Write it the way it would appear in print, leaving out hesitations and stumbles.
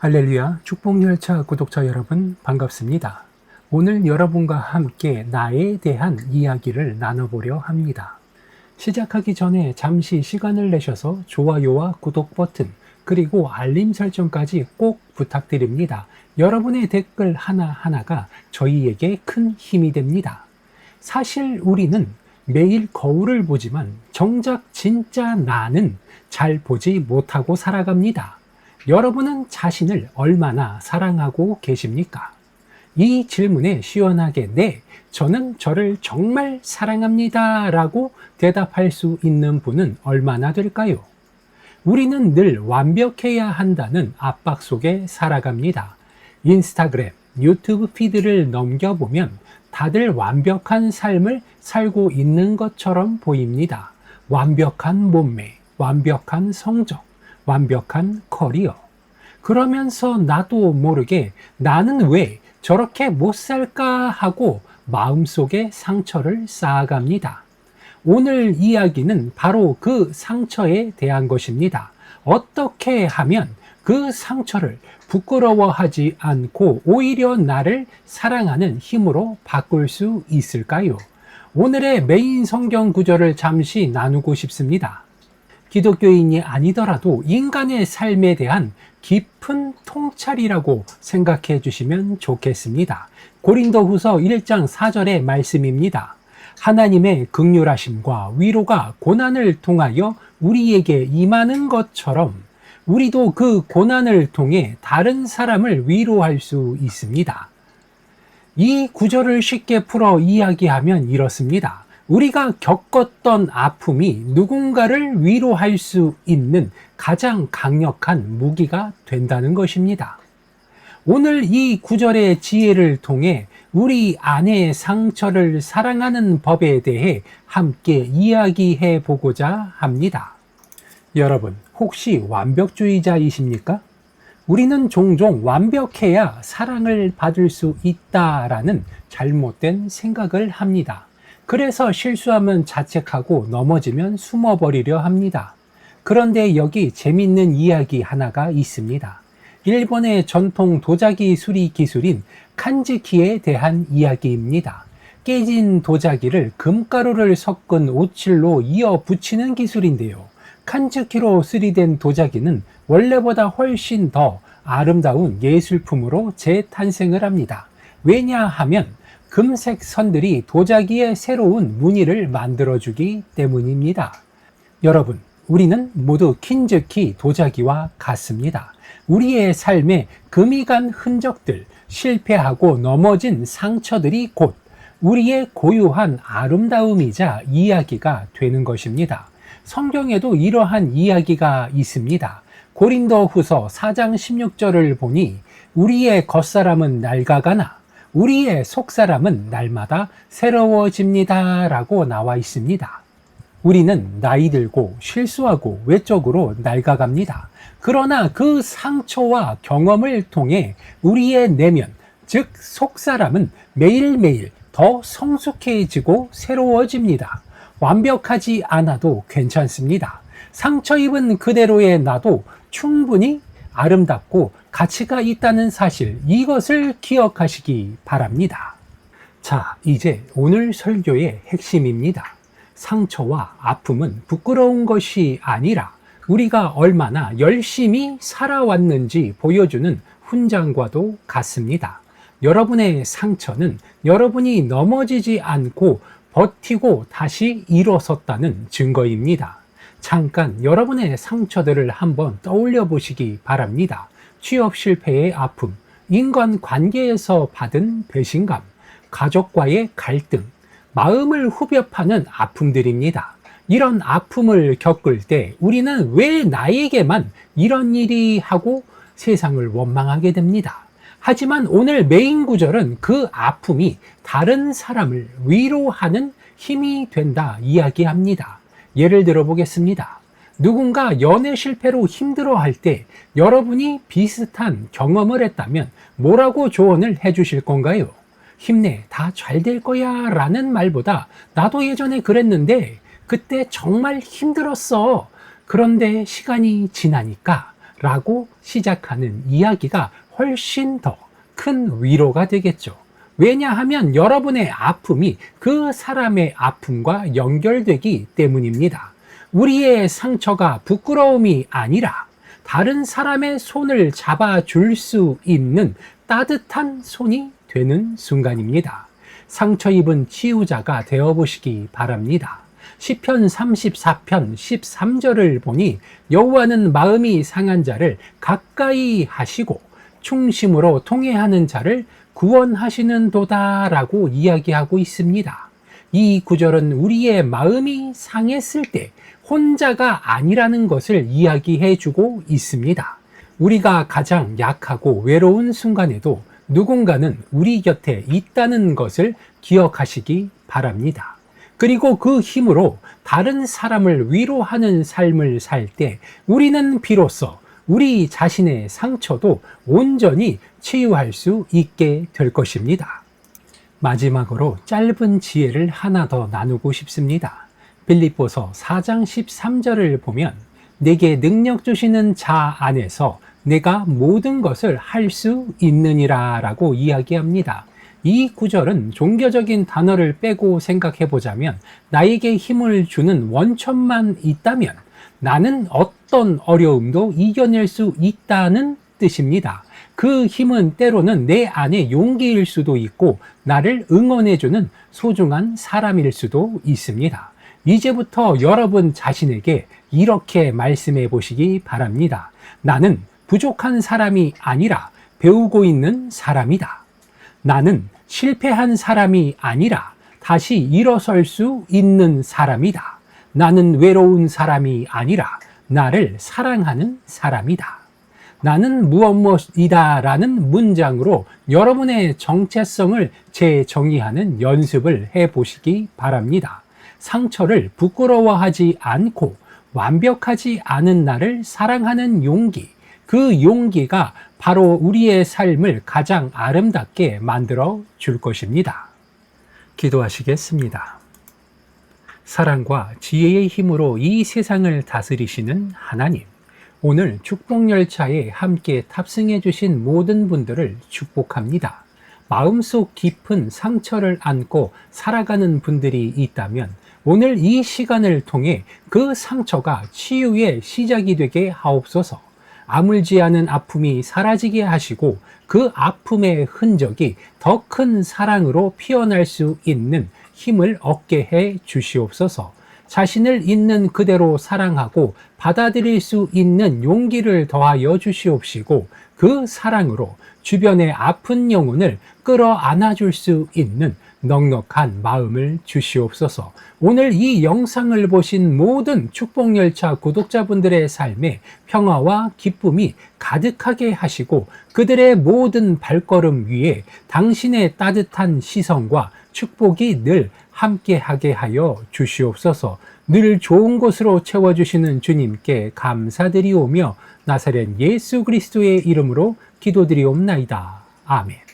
할렐루야, 축복열차 구독자 여러분 반갑습니다. 오늘 여러분과 함께 나에 대한 이야기를 나눠보려 합니다. 시작하기 전에 잠시 시간을 내셔서 좋아요와 구독 버튼 그리고 알림 설정까지 꼭 부탁드립니다. 여러분의 댓글 하나하나가 저희에게 큰 힘이 됩니다. 사실 우리는 매일 거울을 보지만 정작 진짜 나는 잘 보지 못하고 살아갑니다. 여러분은 자신을 얼마나 사랑하고 계십니까? 이 질문에 시원하게 네, 저는 저를 정말 사랑합니다 라고 대답할 수 있는 분은 얼마나 될까요? 우리는 늘 완벽해야 한다는 압박 속에 살아갑니다. 인스타그램, 유튜브 피드를 넘겨보면 다들 완벽한 삶을 살고 있는 것처럼 보입니다. 완벽한 몸매, 완벽한 성적, 완벽한 커리어. 그러면서 나도 모르게 나는 왜 저렇게 못 살까 하고 마음속에 상처를 쌓아갑니다. 오늘 이야기는 바로 그 상처에 대한 것입니다. 어떻게 하면 그 상처를 부끄러워하지 않고 오히려 나를 사랑하는 힘으로 바꿀 수 있을까요? 오늘의 메인 성경 구절을 잠시 나누고 싶습니다. 기독교인이 아니더라도 인간의 삶에 대한 깊은 통찰이라고 생각해 주시면 좋겠습니다. 고린도후서 1장 4절의 말씀입니다. 하나님의 긍휼하심과 위로가 고난을 통하여 우리에게 임하는 것처럼 우리도 그 고난을 통해 다른 사람을 위로할 수 있습니다. 이 구절을 쉽게 풀어 이야기하면 이렇습니다. 우리가 겪었던 아픔이 누군가를 위로할 수 있는 가장 강력한 무기가 된다는 것입니다. 오늘 이 구절의 지혜를 통해 우리 안의 상처를 사랑하는 법에 대해 함께 이야기해 보고자 합니다. 여러분, 혹시 완벽주의자이십니까? 우리는 종종 완벽해야 사랑을 받을 수 있다라는 잘못된 생각을 합니다. 그래서 실수하면 자책하고 넘어지면 숨어버리려 합니다. 그런데 여기 재밌는 이야기 하나가 있습니다. 일본의 전통 도자기 수리 기술인 칸즈키에 대한 이야기입니다. 깨진 도자기를 금가루를 섞은 오칠로 이어 붙이는 기술인데요. 칸즈키로 수리된 도자기는 원래보다 훨씬 더 아름다운 예술품으로 재탄생을 합니다. 왜냐하면 금색 선들이 도자기의 새로운 무늬를 만들어주기 때문입니다. 여러분, 우리는 모두 칸즈키 도자기와 같습니다. 우리의 삶에 금이 간 흔적들, 실패하고 넘어진 상처들이 곧 우리의 고유한 아름다움이자 이야기가 되는 것입니다. 성경에도 이러한 이야기가 있습니다. 고린도후서 4장 16절을 보니 우리의 겉사람은 낡아가나 우리의 속사람은 날마다 새로워집니다 라고 나와 있습니다. 우리는 나이 들고 실수하고 외적으로 낡아갑니다. 그러나 그 상처와 경험을 통해 우리의 내면, 즉 속사람은 매일매일 더 성숙해지고 새로워집니다. 완벽하지 않아도 괜찮습니다. 상처 입은 그대로의 나도 충분히 아름답고 가치가 있다는 사실, 이것을 기억하시기 바랍니다. 자, 이제 오늘 설교의 핵심입니다. 상처와 아픔은 부끄러운 것이 아니라 우리가 얼마나 열심히 살아왔는지 보여주는 훈장과도 같습니다. 여러분의 상처는 여러분이 넘어지지 않고 버티고 다시 일어섰다는 증거입니다. 잠깐 여러분의 상처들을 한번 떠올려 보시기 바랍니다. 취업 실패의 아픔, 인간 관계에서 받은 배신감, 가족과의 갈등, 마음을 후벼 파는 아픔들입니다. 이런 아픔을 겪을 때 우리는 왜 나에게만 이런 일이 하고 세상을 원망하게 됩니다. 하지만 오늘 메인 구절은 그 아픔이 다른 사람을 위로하는 힘이 된다 이야기합니다. 예를 들어 보겠습니다. 누군가 연애 실패로 힘들어할 때 여러분이 비슷한 경험을 했다면 뭐라고 조언을 해 주실 건가요? 힘내, 다 잘 될 거야 라는 말보다 나도 예전에 그랬는데 그때 정말 힘들었어. 그런데 시간이 지나니까 라고 시작하는 이야기가 훨씬 더 큰 위로가 되겠죠. 왜냐하면 여러분의 아픔이 그 사람의 아픔과 연결되기 때문입니다. 우리의 상처가 부끄러움이 아니라 다른 사람의 손을 잡아줄 수 있는 따뜻한 손이 되는 순간입니다. 상처 입은 치유자가 되어보시기 바랍니다. 시편 34편 13절을 보니 여호와는 마음이 상한 자를 가까이 하시고 충심으로 통회하는 자를 구원하시는도다라고 이야기하고 있습니다. 이 구절은 우리의 마음이 상했을 때 혼자가 아니라는 것을 이야기해 주고 있습니다. 우리가 가장 약하고 외로운 순간에도 누군가는 우리 곁에 있다는 것을 기억하시기 바랍니다. 그리고 그 힘으로 다른 사람을 위로하는 삶을 살 때 우리는 비로소 우리 자신의 상처도 온전히 치유할 수 있게 될 것입니다. 마지막으로 짧은 지혜를 하나 더 나누고 싶습니다. 빌립보서 4장 13절을 보면 내게 능력 주시는 자 안에서 내가 모든 것을 할 수 있느니라 라고 이야기합니다. 이 구절은 종교적인 단어를 빼고 생각해 보자면 나에게 힘을 주는 원천만 있다면 나는 어떤 어려움도 이겨낼 수 있다는 뜻입니다. 그 힘은 때로는 내 안의 용기일 수도 있고 나를 응원해주는 소중한 사람일 수도 있습니다. 이제부터 여러분 자신에게 이렇게 말씀해 보시기 바랍니다. 나는 부족한 사람이 아니라 배우고 있는 사람이다. 나는 실패한 사람이 아니라 다시 일어설 수 있는 사람이다. 나는 외로운 사람이 아니라 나를 사랑하는 사람이다. 나는 무엇이다 라는 문장으로 여러분의 정체성을 재정의하는 연습을 해보시기 바랍니다. 상처를 부끄러워하지 않고 완벽하지 않은 나를 사랑하는 용기, 그 용기가 바로 우리의 삶을 가장 아름답게 만들어 줄 것입니다. 기도하시겠습니다. 사랑과 지혜의 힘으로 이 세상을 다스리시는 하나님, 오늘 축복열차에 함께 탑승해 주신 모든 분들을 축복합니다. 마음속 깊은 상처를 안고 살아가는 분들이 있다면 오늘 이 시간을 통해 그 상처가 치유의 시작이 되게 하옵소서. 아물지 않은 아픔이 사라지게 하시고 그 아픔의 흔적이 더 큰 사랑으로 피어날 수 있는 힘을 얻게 해 주시옵소서. 자신을 있는 그대로 사랑하고 받아들일 수 있는 용기를 더하여 주시옵시고 그 사랑으로 주변의 아픈 영혼을 끌어안아 줄 수 있는 넉넉한 마음을 주시옵소서. 오늘 이 영상을 보신 모든 축복열차 구독자분들의 삶에 평화와 기쁨이 가득하게 하시고 그들의 모든 발걸음 위에 당신의 따뜻한 시선과 축복이 늘 함께하게 하여 주시옵소서. 늘 좋은 곳으로 채워주시는 주님께 감사드리오며 나사렛 예수 그리스도의 이름으로 기도드리옵나이다. 아멘.